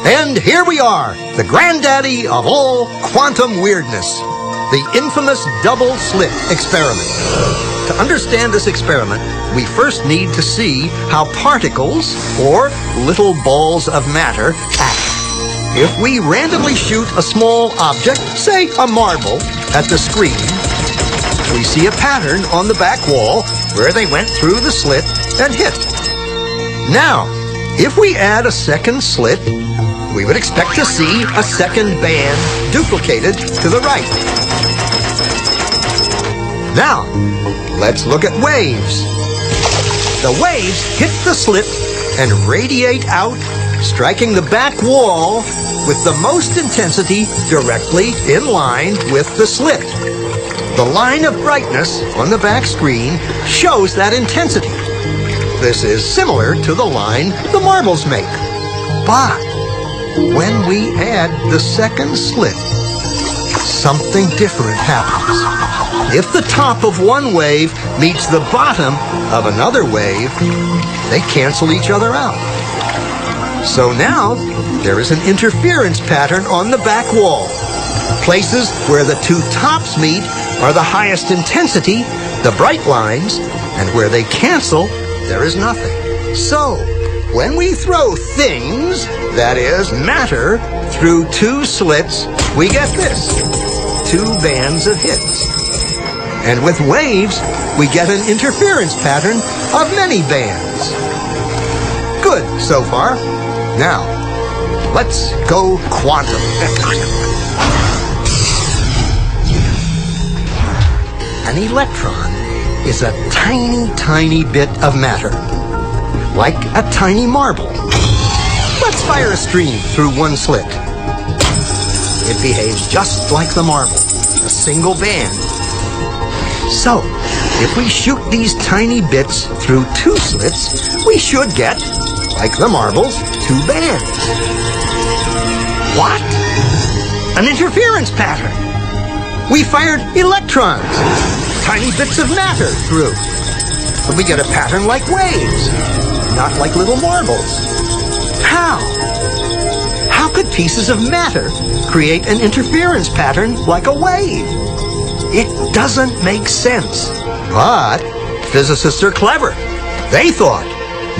And here we are, the granddaddy of all quantum weirdness, the infamous double slit experiment. To understand this experiment, we first need to see how particles, or little balls of matter, act. If we randomly shoot a small object, say a marble, at the screen, we see a pattern on the back wall where they went through the slit and hit. Now, if we add a second slit, we would expect to see a second band duplicated to the right. Now, let's look at waves. The waves hit the slit and radiate out, striking the back wall with the most intensity directly in line with the slit. The line of brightness on the back screen shows that intensity. This is similar to the line the marbles make. But when we add the second slit, something different happens. If the top of one wave meets the bottom of another wave, they cancel each other out. So now, there is an interference pattern on the back wall. Places where the two tops meet are the highest intensity, the bright lines, and where they cancel, there is nothing. So, when we throw things, that is, matter, through two slits, we get this, two bands of hits. And with waves, we get an interference pattern of many bands. Good so far. Now, let's go quantum. An electron is a tiny, tiny bit of matter, like a tiny marble. Let's fire a stream through one slit. It behaves just like the marble, a single band. So, if we shoot these tiny bits through two slits, we should get, like the marbles, two bands. What? An interference pattern. We fired electrons, tiny bits of matter, through. But we get a pattern like waves, not like little marbles. How? How could pieces of matter create an interference pattern like a wave? It doesn't make sense. But physicists are clever. They thought,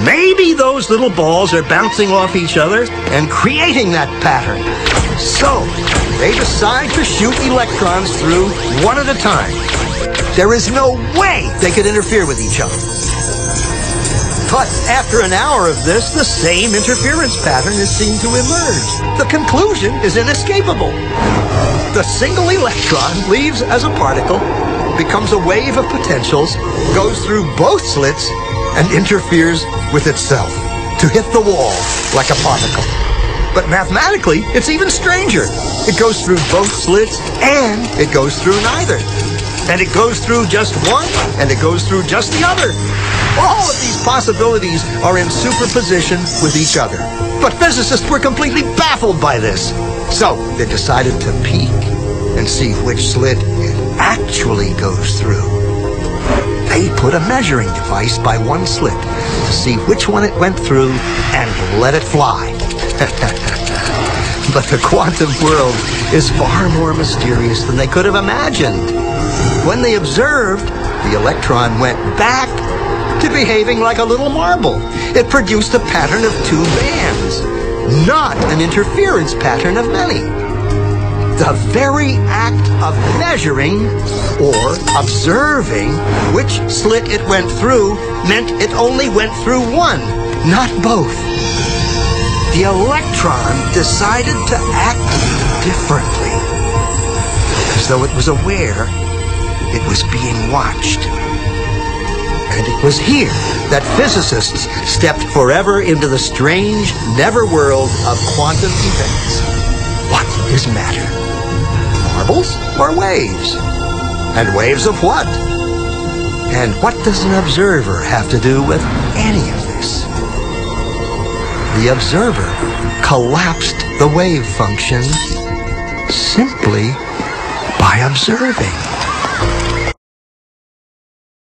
maybe those little balls are bouncing off each other and creating that pattern. So, they decide to shoot electrons through one at a time. There is no way they could interfere with each other. But after an hour of this, the same interference pattern is seen to emerge. The conclusion is inescapable. The single electron leaves as a particle, becomes a wave of potentials, goes through both slits, and interferes with itself to hit the wall like a particle. But mathematically, it's even stranger. It goes through both slits, and it goes through neither. And it goes through just one, and it goes through just the other. All of these possibilities are in superposition with each other. But physicists were completely baffled by this. So they decided to peek and see which slit it actually goes through. They put a measuring device by one slit to see which one it went through and let it fly. But the quantum world is far more mysterious than they could have imagined. When they observed, the electron went back to behaving like a little marble. It produced a pattern of two bands, not an interference pattern of many. The very act of measuring or observing which slit it went through meant it only went through one, not both. The electron decided to act differently, as though it was aware it was being watched. And it was here that physicists stepped forever into the strange netherworld of quantum events. What is matter? Marbles or waves? And waves of what? And what does an observer have to do with any of this? The observer collapsed the wave function simply by observing.